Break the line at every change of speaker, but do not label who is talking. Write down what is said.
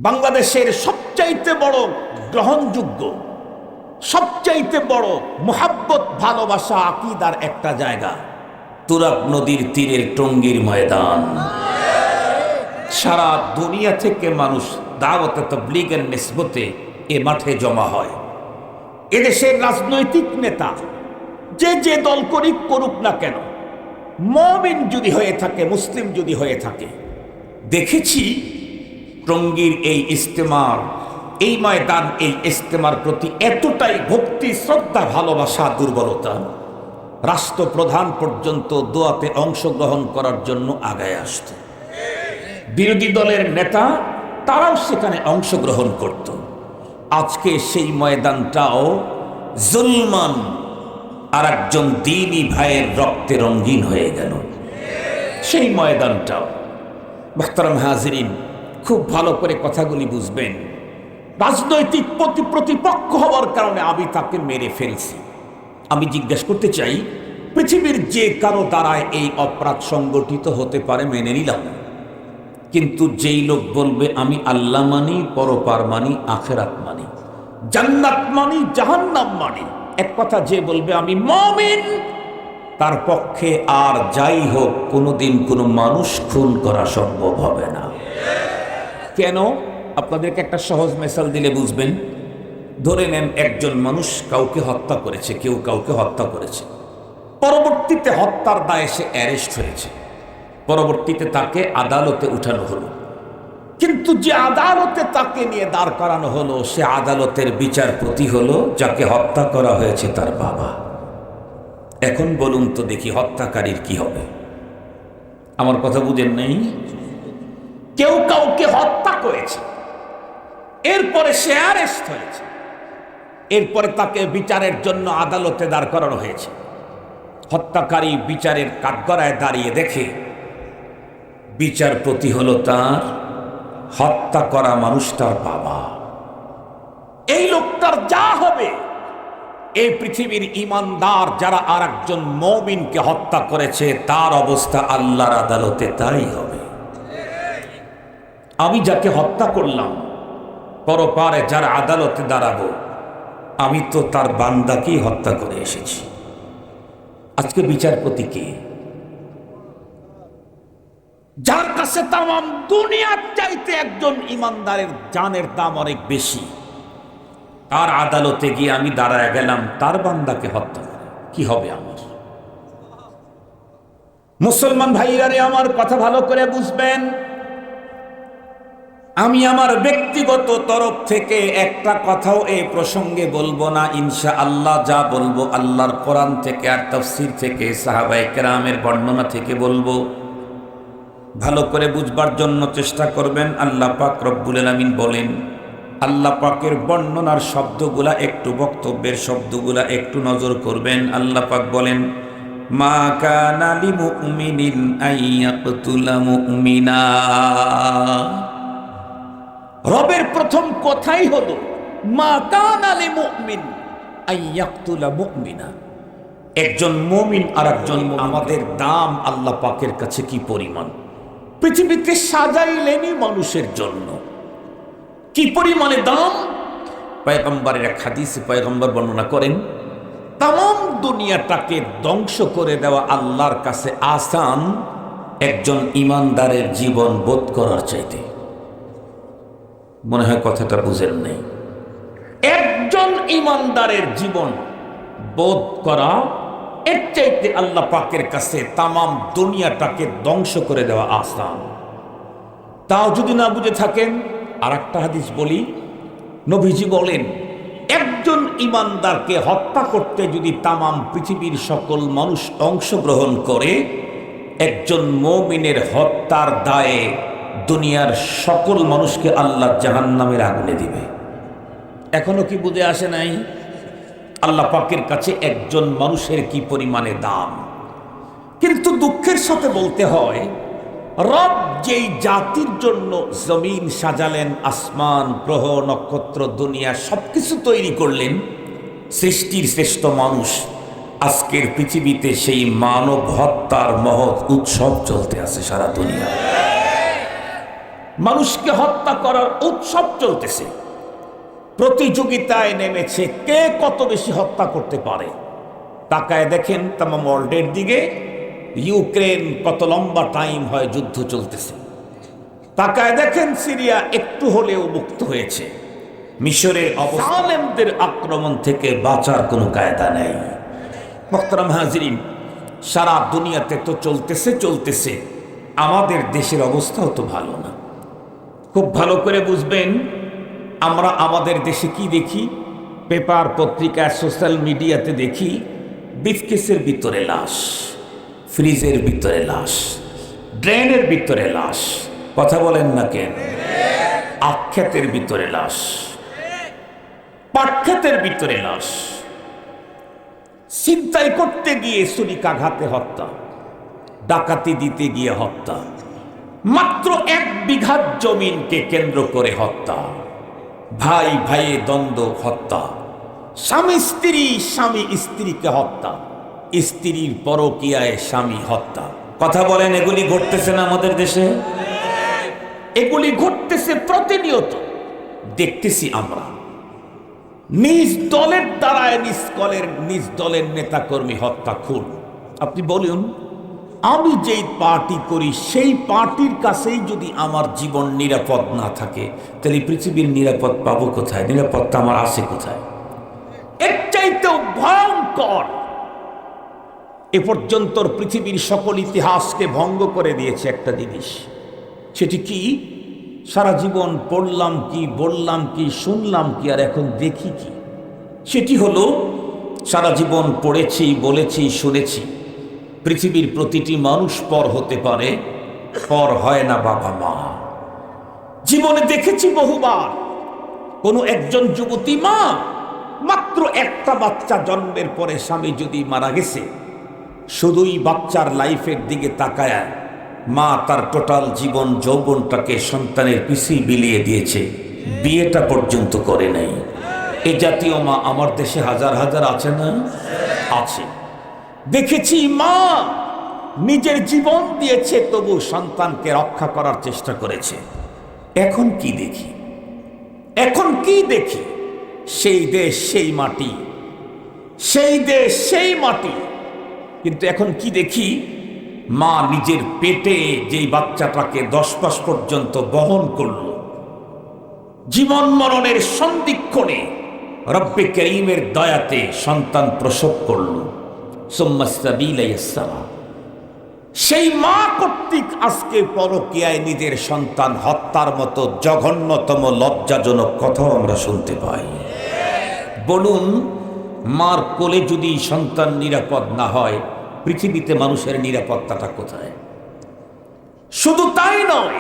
বাংলাদেশের সবচাইতে বড় গ্রহণযোগ্য, সবচাইতে বড় মুহাব্বত, ভালোবাসা, আকীদার একটা জায়গা তুরাগ নদীর তীরের টঙ্গীর ময়দান। সারা দুনিয়া থেকে মানুষ দাওয়াতে তাবলীগের নিসবতে এ মাঠে জমা হয়। এদেশের রাজনৈতিক নেতা যে যে দল করুক না কেন, মুমিন যদি হয়ে থাকে, মুসলিম যদি হয়ে থাকে, দেখেছি টঙ্গীর এই ইজতেমার, এই ময়দান, এই ইজতেমার প্রতি এতটাই ভক্তি, শ্রদ্ধা, ভালোবাসা, দুর্বলতা, রাষ্ট্রপ্রধান পর্যন্ত দোয়াতে অংশগ্রহণ করার জন্য আগায় আসত। বিরোধী দলের নেতা তারাও সেখানে অংশগ্রহণ করত। আজকে সেই ময়দানটাও জুলমান আর একজন দ্বীনী ভাইয়ের রক্তে রঙিন হয়ে গেল। সেই ময়দানটাও, মুহতারাম হাজিরিন, খুব ভালো করে কথাগুলি বুঝবেন। রাজনৈতিক প্রতিপক্ষ হওয়ার কারণে আমি তাকে মেরে ফেলছি। আমি জিজ্ঞেস করতে চাই, পৃথিবীর যে কারো দ্বারায় এই অপরাধ সংগঠিত হতে পারে মেনে নিলাম, কিন্তু যেই লোক বলবে আমি আল্লাহ মানি, পরপার মানি, আখেরাত মানি, জান্নাত মানি, জাহান্নাম মানি, এক কথা যে বলবে আমি মুমিন, তার পক্ষে আর যাই হোক কোনোদিন কোনো মানুষ খুন করা সম্ভব হবে না। কেন? আপনাদেরকে একটা সহজ মেসাল দিলে বুঝবেন। ধরে নেন একজন মানুষ কাউকে হত্যা করেছে, কেউ কাউকে হত্যা করেছে, পরবর্তীতে হত্যার দায়ে সে অ্যারেস্ট হয়েছে, পরবর্তীতে তাকে আদালতে উঠানো হলো। কিন্তু যে আদালতে তাকে নিয়ে দাঁড় করানো হলো, সে আদালতের বিচারপতি হলো যাকে হত্যা করা হয়েছে তার বাবা। এখন বলুন তো দেখি, হত্যাকারীর কি হবে? আমার কথা বুঝেন নাই? কেউ কাউকে হত্যা করেছে, এরপরে সে অ্যারেস্ট হয়েছে, এরপরে তাকে বিচারের জন্য আদালতে দাঁড় করানো হয়েছে। হত্যাকারী বিচারের কাঠগড়ায় দাঁড়িয়ে দেখে বিচারপতি হলো তার হত্যা করা মানুষটার বাবা। এই লোকটার যা হবে, এই পৃথিবীর ইমানদার যারা আর একজন মুমিনকে হত্যা করেছে তার অবস্থা আল্লাহর আদালতে তাই হবে। আমি যাকে হত্যা করলাম, পরপারে যারা আদালতে দাঁড়াবো, আমি তো তার বান্দাকেই হত্যা করে এসেছি। আজকে বিচারপতি কে? যার কাছে তামাম দুনিয়ার চাইতে একজন ইমানদারের জানের দাম অনেক বেশি, তার আদালতে গিয়ে আমি দাঁড়ায় গেলাম তার বান্দাকে হত্যা করে, কি হবে আমার? মুসলমান ভাইরারে আমার কথা ভালো করে বুঝবেন। আমি আমার ব্যক্তিগত তরফ থেকে একটা কথাও এই প্রসঙ্গে বলবো না। ইনশাআল্লাহ যা বলবো আল্লাহর কোরআন থেকে আর তাফসীর থেকে, সাহাবায়ে কেরামের বর্ণনা থেকে বলবো। ভালো করে বুঝবার জন্য চেষ্টা করবেন। আল্লাহ পাক রব্বুল আলামিন বলেন, আল্লাহ পাকের বর্ণনার শব্দগুলা একটু, বক্তব্যের শব্দগুলা একটু নজর করবেন। আল্লাহ পাক বলেন, মা কানা লিমুমিনিন আইয়াকতুলা মুমিনা। রবের প্রথম কথাই হলো মা কানা লিমুমিন আইয়াকতুলা মুমিনা। একজন মুমিন আর একজন, আমাদের দাম আল্লাহ পাকের কাছে কি পরিমাণ! পৃথিবীতে সাজাইলেনই মানুষের জন্য, কি পরিমাণে দাম! পয়গম্বরের এক হাদিসে পয়গম্বর বর্ণনা করেন, তাম দুনিয়াটাকে ধ্বংস করে দেওয়া আল্লাহর কাছে আসান একজন ইমানদারের জীবন বোধ করার চাইতে। মনে হয় কথাটা বুঝেন নাই। একজন ইমানদারের জীবন বোধ করা এর চাইতে আল্লাহ পাকের কাছে তামাম দুনিয়াটাকে ধ্বংস করে দেওয়া আসান। তাও যদি না বুঝে থাকেন, আর একটা হাদিস বলি, নবীজি বলেন, একজন ইমানদারকে হত্যা করতে যদি তামাম পৃথিবীর সকল মানুষ অংশগ্রহণ করে, একজন মুমিনের হত্যার দায়ে দুনিয়ার সকল মানুষকে আল্লাহ জাহান্নামের আগুনে দিবে। এখনো কি বুঝে আসে নাই? আল্লাহ পাকের কাছে একজন মানুষের কি পরিমাণে দাম! কিন্তু দুঃখের সাথে বলতে হয়, রব যেই জাতির জন্য জমিন সাজালেন, আসমান, গ্রহ, নক্ষত্র, দুনিয়া সবকিছু তৈরি করলেন, সৃষ্টির শ্রেষ্ঠ মানুষ, আজকের পৃথিবীতে সেই মানব হত্যার মহৎ উৎসব চলতে আছে সারা দুনিয়া। মানুষকে হত্যা করার উৎসব চলতেছে, প্রতিযোগিতায় নেমেছে কে কত বেশি হত্যা করতে পারে। তাকায় দেখেন তামাম ওয়ার্ল্ডের দিকে, ইউক্রেন কত লম্বা টাইম হয় যুদ্ধ চলতেছে। তাকায় দেখেন সিরিয়া একটু হলেও মুক্ত হয়েছে। মিশরের জালেমদের আক্রমণ থেকে বাঁচার কোনো কায়দা নেই। মোহতারাম হাজরিন, সারা দুনিয়াতে তো চলতেছে, আমাদের দেশের অবস্থাও তো ভালো না। খুব ভালো করে বুঝবেন, আমরা আমাদের দেশে কি দেখি, পেপার পত্রিকা সোশ্যাল মিডিয়াতে দেখি, ব্রিফকেসের ভিতরে লাশ, ফ্রিজের ভিতরে লাশ, ড্রেনের ভিতরে লাশ, কথা বলেন না কেন, আখ্যাতের ভিতরে লাশ, পাটক্ষেতের ভিতরে লাশ, ছিনতাই করতে গিয়ে ছুরিকাঘাতে হত্যা, ডাকাতি দিতে গিয়ে হত্যা, মাত্র 1 বিঘা জমিনকে কেন্দ্র করে হত্যা, ভাই ভাইয়ে দ্বন্দ্ব হত্যা, স্বামী স্ত্রীকে হত্যা, স্ত্রীর পরকীয়ায় স্বামী হত্যা। কথা বলেন, এগুলি ঘটতেছে না আমাদের দেশে? এগুলি ঘটতেছে প্রতিনিয়ত, দেখতেছি আমরা। নিজ দলের দ্বারায় নিজ দলের নেতাকর্মী হত্যা, খুন। আপনি বলুন, আমি যেই পার্টি করি সেই পার্টির কাছেই যদি আমার জীবন নিরাপদ না থাকে, তাহলে পৃথিবীর নিরাপদ পাবো কোথায়? নিরাপত্তা আমার আছে কোথায়? এর চাইতেও ভয়ঙ্কর এ পর্যন্ত পৃথিবীর সকল ইতিহাসকে ভঙ্গ করে দিয়েছে একটা জিনিস। সেটি কি? সারা জীবন পড়লাম কি, বললাম কি, শুনলাম কি, আর এখন দেখি কি? সেটি হলো, সারা জীবন পড়েছি, বলেছি, শুনেছি, পৃথিবীর প্রতিটি মানুষ পর হতে পারে, পর হয় না বাবা মা। জীবনে দেখেছি বহুবার, কোনো একজন যুবতী মা মাত্র একটা বাচ্চা জন্মের পরে স্বামী যদি মারা গেছে, শুধুই বাচ্চার লাইফের দিকে তাকায় মা তার টোটাল জীবন যৌবনটাকে সন্তানের পিছিয়ে বিলিয়ে দিয়েছে, বিয়েটা পর্যন্ত করে নাই। এই জাতীয় মা আমার দেশে হাজার হাজার আছে না? আছে। দেখেছি মা নিজের জীবন দিয়েছে, তবু সন্তানকে রক্ষা করার চেষ্টা করেছে। এখন কি দেখি? সেই দেশ সেই মাটি, সেই দেশ সেই মাটি। কিন্তু এখন কি দেখি? মা নিজের পেটে যেই বাচ্চাটাকে 10 মাস পর্যন্ত বহন করল, জীবন মরণের সন্ধিক্ষণে রব্বে করিমের দয়াতে সন্তান প্রসব করল, সেই মা কর্তৃক আজকে পরকীয়ায় নিজের সন্তান হত্যার মতো জঘন্যতম লজ্জাজনক কথাও আমরা শুনতে পাই। বলুন, মার কোলে যদি সন্তান নিরাপদ না হয়, পৃথিবীতে মানুষের নিরাপত্তাটা কোথায়? শুধু তাই নয়,